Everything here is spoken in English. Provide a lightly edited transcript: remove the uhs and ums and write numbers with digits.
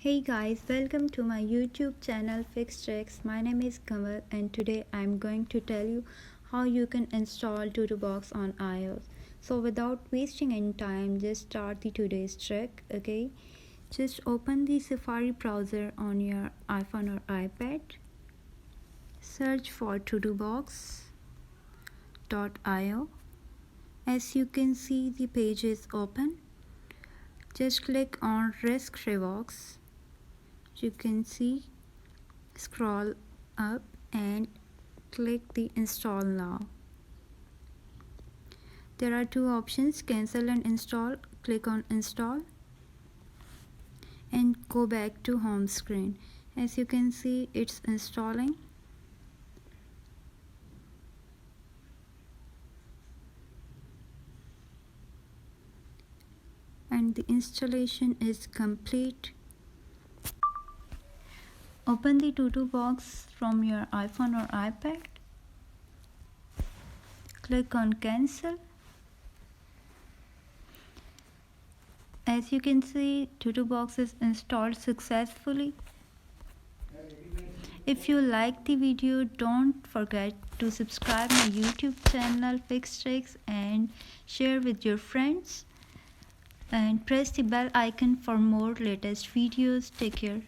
Hey guys, welcome to my YouTube channel Fix Tricks. My name is Kamal and today I'm going to tell you how you can install TuTuBox on iOS. So without wasting any time, just start the today's trick, okay? Just open the Safari browser on your iPhone or iPad. Search for TuTuBox.io. As you can see, the page is open. Just click on Risk Revokes. You can see, scroll up and click the install now. There are two options, cancel and install. Click on install and go back to home screen. As you can see, it's installing. And the installation is complete. Open the TuTuBox from your iPhone or iPad. Click on cancel. As you can see, TuTuBox is installed successfully. If you like the video, don't forget to subscribe my YouTube channel Fix Tricks and share with your friends. And press the bell icon for more latest videos. Take care.